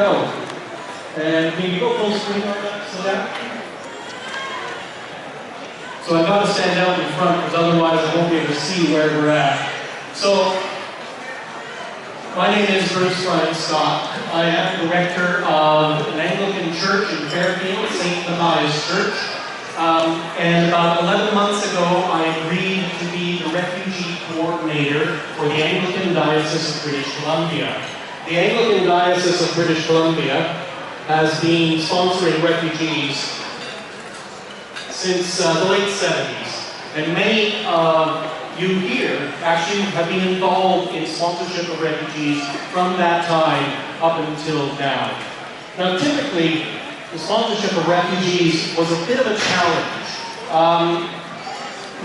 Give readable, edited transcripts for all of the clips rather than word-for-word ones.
go. And can you go full screen on that? So I've got to stand out in front because otherwise I won't be able to see where we're at. So, my name is Bryant-Scott. I am the rector of an Anglican church in Fairfield, St. Matthias Church. And about 11 months ago, I agreed to be the refugee coordinator for the Anglican Diocese of British Columbia. The Anglican Diocese of British Columbia has been sponsoring refugees since the late 70s. And many of you here actually have been involved in sponsorship of refugees from that time up until now. Now, typically, the sponsorship of refugees was a bit of a challenge.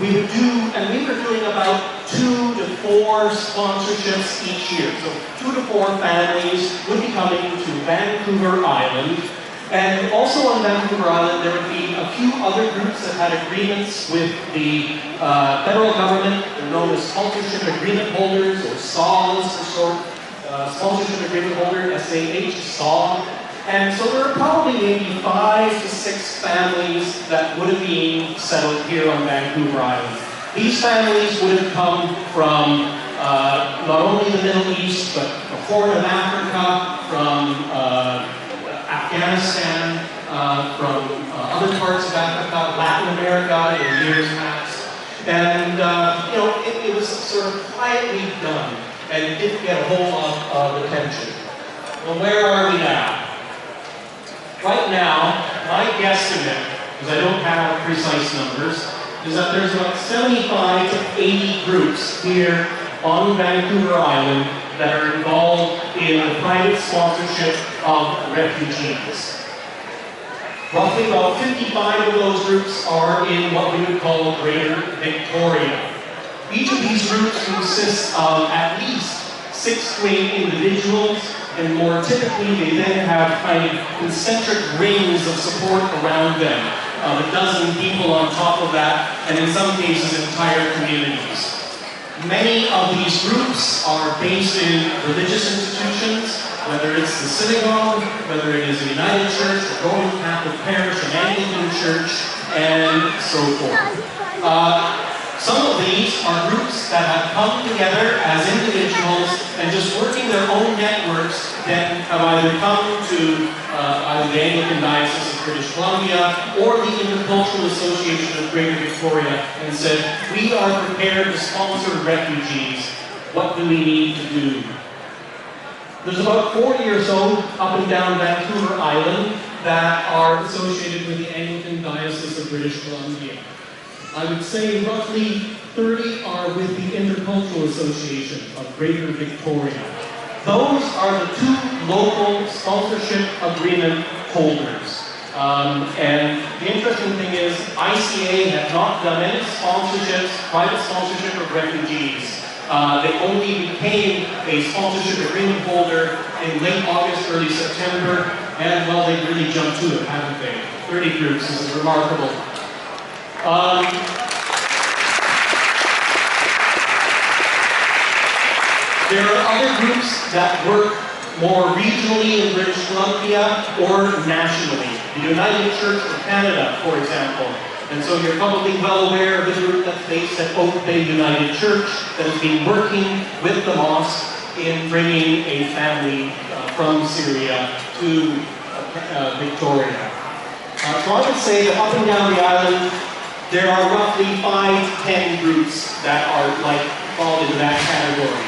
We were doing about 2 to 4 sponsorships each year. So 2 to 4 families would be coming to Vancouver Island. And also on Vancouver Island, there would be a few other groups that had agreements with the federal government. They're known as sponsorship agreement holders, or SAWs for short. Sponsorship agreement holder, SAH, SAW. And so there were probably maybe 5 to 6 families that would have been settled here on Vancouver Island. These families would have come from not only the Middle East, but the Horn of Africa, from Afghanistan, from other parts of Africa, Latin America in years past. And it was sort of quietly done and didn't get a whole lot of attention. Well, where are we now? Right now, my guesstimate, because I don't have precise numbers, is that there's about 75 to 80 groups here on Vancouver Island that are involved in the private sponsorship of refugees. Roughly about 55 of those groups are in what we would call Greater Victoria. Each of these groups consists of at least 6 to 8 individuals, and more typically they then have kind of concentric rings of support around them, a dozen people on top of that, and in some cases entire communities. Many of these groups are based in religious institutions, whether it's the synagogue, whether it is a United Church, a Roman Catholic Parish, an Anglican Church, and so forth. Some of these are groups that have come together as individuals and just working their own networks that have either come to either the Anglican Diocese of British Columbia or the Intercultural Association of Greater Victoria and said, we are prepared to sponsor refugees. What do we need to do? There's about 40 or so up and down Vancouver Island that are associated with the Anglican Diocese of British Columbia. I would say roughly 30 are with the Intercultural Association of Greater Victoria. Those are the 2 local sponsorship agreement holders. And the interesting thing is, ICA have not done any sponsorships, private sponsorship of refugees. They only became a sponsorship agreement holder in late August, early September, and well, they've really jumped to it, haven't they? 30 groups, this is remarkable. There are other groups that work more regionally in British Columbia or nationally. The United Church of Canada, for example. And so you're probably well aware of the group that's based at Oak Bay United Church that has been working with the mosque in bringing a family from Syria to Victoria. So I would say that up and down the island, there are roughly 5 to 10 groups that are fall into that category.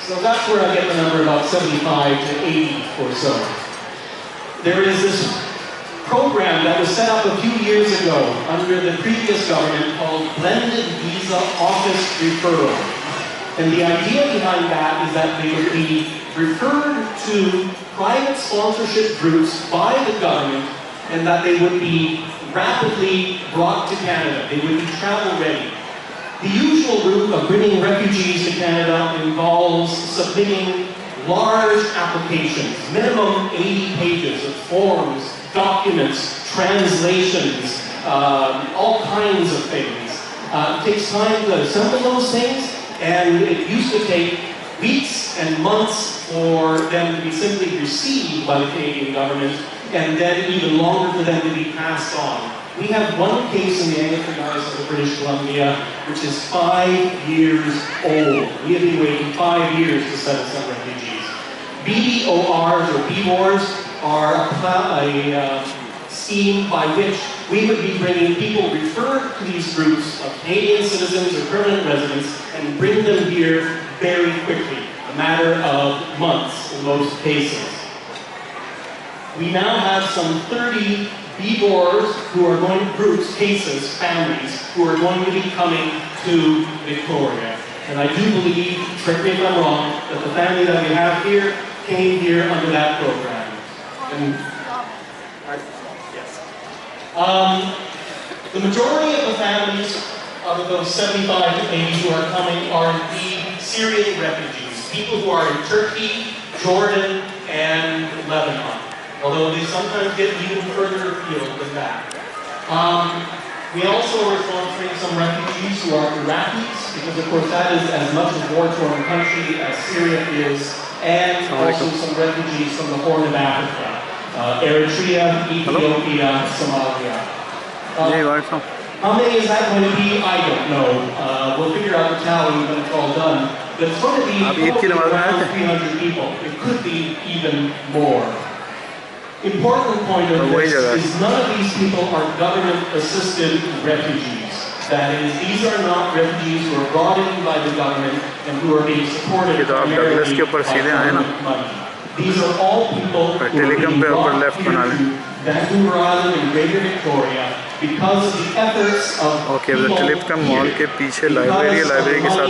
So that's where I get the number about 75 to 80 or so. There is this program that was set up a few years ago under the previous government called Blended Visa Office Referral. And the idea behind that is that they would be referred to private sponsorship groups by the government and that they would be rapidly brought to Canada. They would be travel ready. The usual route of bringing refugees to Canada involves submitting large applications, minimum 80 pages of forms, documents, translations, all kinds of things. It takes time to assemble those things, and it used to take weeks and months for them to be simply received by the Canadian government, and then even longer for them to be passed on. We have one case in the Anglican Diocese of British Columbia, which is 5 years old. We have been waiting 5 years to settle some refugees. BBORs or BBORs are a scheme by which we would be bringing people referred to these groups of Canadian citizens or permanent residents and bring them here very quickly, a matter of months in most cases. We now have some 30 BBORs who are going to groups, cases, families, who are going to be coming to Victoria. And I do believe, correct me if I'm wrong, that the family that we have here came here under that program. And, yes. The majority of the families of those 75 to 80 who are coming are indeed Syrian refugees, people who are in Turkey, Jordan, and Lebanon. Although they sometimes get even further afield than that. We also are sponsoring some refugees who are Iraqis, because of course that is as much a war-torn country as Syria is, and also some refugees from the Horn of Africa, Eritrea, Ethiopia, Somalia. How many is that going to be? I don't know. We'll figure out the tally when it's all done. But it's going to be probably around 300 people. It could be even more. Important point of this is none of these people are government-assisted refugees. That is, these are not refugees who are brought in by the government and who are being supported primarily by government money. These are all people who are being brought here to Vancouver Island in Greater Victoria because of the efforts of people here, because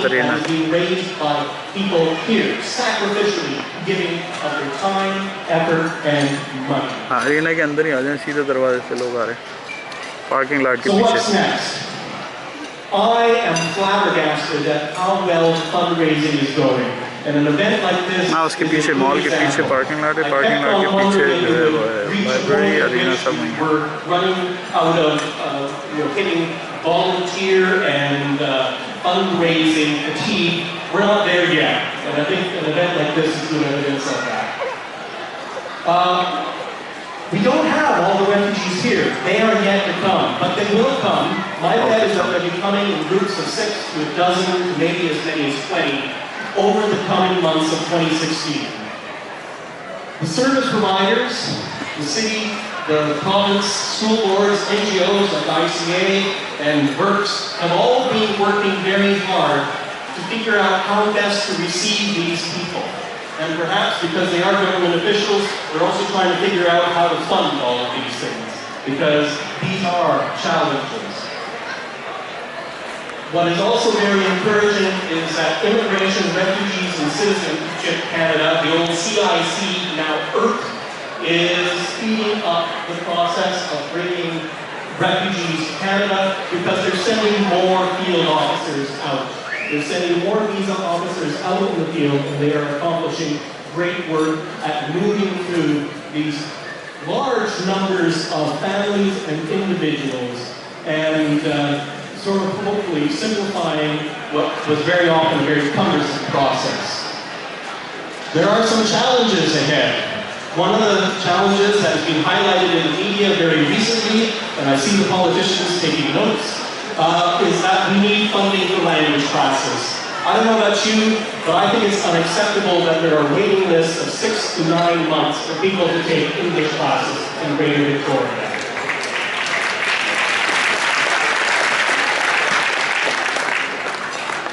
the has been raised by people here, sacrificially giving of their time, effort, and money. So what's next? I am flabbergasted at how well fundraising is going. And an event like this, उसके पीछे mall के पीछे parking lot है, parking lot के पीछे जो है वो है लाइब्रेरी अरीना सब वहीं है. We're running out of hitting volunteer and fundraising fatigue. We're not there yet, and I think an event like this is good evidence of that. We don't have all the refugees here. They are yet to come, but they will come. My bet is that they'll be coming in groups of 6 to a dozen, maybe as many as 20. Over the coming months of 2016. The service providers, the city, the province, school boards, NGOs like ICA and Works have all been working very hard to figure out how best to receive these people. And perhaps because they are government officials, they're also trying to figure out how to fund all of these things, because these are challenges. What is also very encouraging is that Immigration, Refugees and Citizenship Canada, the old CIC, now IRC, is speeding up the process of bringing refugees to Canada because they're sending more field officers out. They're sending more visa officers out in the field, and they are accomplishing great work at moving through these large numbers of families and individuals and sort of hopefully simplifying what was very often a very cumbersome process. There are some challenges ahead. One of the challenges that has been highlighted in the media very recently, and I see the politicians taking notes, is that we need funding for language classes. I don't know about you, but I think it's unacceptable that there are waiting lists of 6 to 9 months for people to take English classes in Greater Victoria.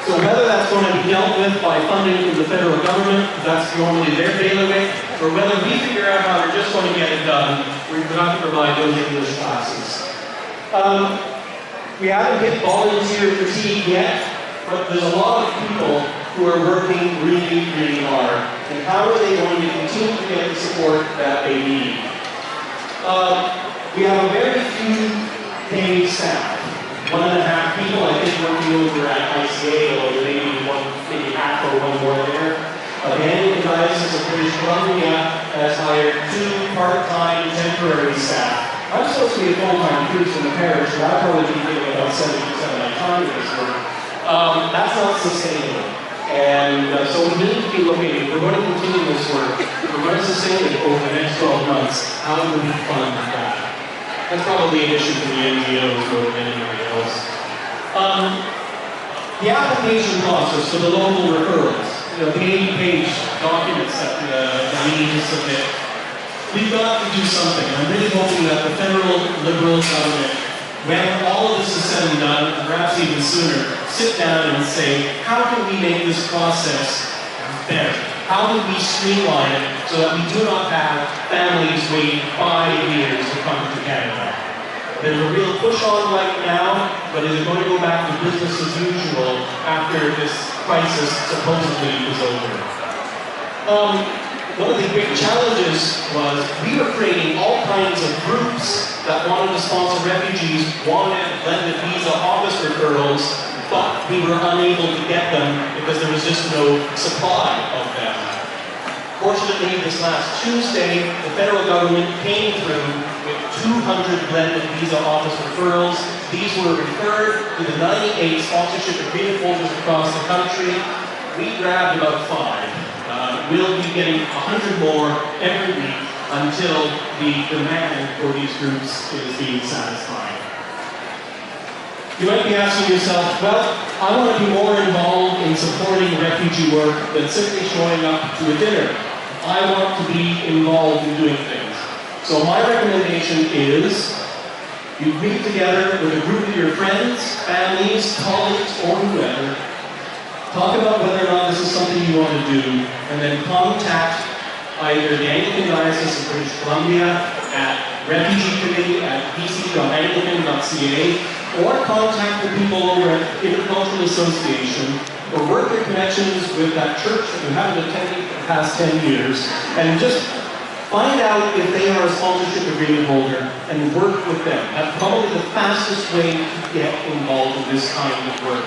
So whether that's going to be dealt with by funding from the federal government, that's normally their bailiwick, or whether we figure out how we're just going to get it done, we're going to provide those English classes. We haven't hit volunteer fatigue yet, but there's a lot of people who are working really, really hard. And how are they going to continue to get the support that they need? We have a very few paid staff. 1.5 people, I think, working over at ICA, or maybe half or one more there. The Anglican Diocese of British Columbia has hired 2 part-time temporary staff. I'm supposed to be a full-time priest in the parish, so I'll probably be giving about 70% of my time to this work. That's not sustainable. And so we need to be looking, if we're going to continue this work, if we're going to sustain it over the next 12 months, how do we fund that? That's probably an issue for the NGOs more than anybody else. The application process for the local referrals, the 80-page documents that we need to submit, we've got to do something. I'm really hoping that the federal Liberal government, when all of this is said and done, perhaps even sooner, sit down and say, how can we make this process better? How can we streamline it so that we do not have families wait 5 years to come to Canada? There's a real push on right now, but is it going to go back to business as usual after this crisis supposedly is over? One of the big challenges was we were creating all kinds of groups that wanted to sponsor refugees, wanted blended visa office referrals, but we were unable to get them because there was just no supply of them. Fortunately, this last Tuesday, the federal government came through with 200 blended visa office referrals. These were referred to the 98 sponsorship agreement holders across the country. We grabbed about 5. We'll be getting 100 more every week until the demand for these groups is being satisfied. You might be asking yourself, well, I want to be more involved in supporting refugee work than simply showing up to a dinner. I want to be involved in doing things. So my recommendation is you meet together with a group of your friends, families, colleagues, or whoever. Talk about whether or not this is something you want to do, and then contact either the Anglican Diocese of British Columbia at refugeecommittee@bc.anglican.ca, or contact the people over at Intercultural Association, or work your connections with that church that you haven't attended for the past 10 years, and just find out if they are a sponsorship agreement holder and work with them. That's probably the fastest way to get involved in this kind of work.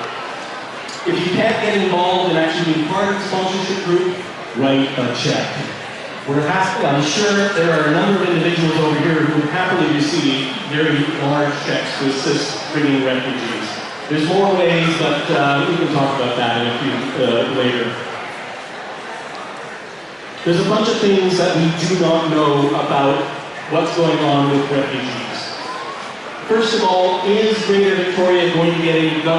If you can't get involved in actually being part of the sponsorship group, write a check. I'm sure there are a number of individuals over here who would happily receive very large checks to assist bringing refugees. There's more ways, but we can talk about that in a few later. There's a bunch of things that we do not know about what's going on with refugees. First of all, is Greater Victoria going to get a government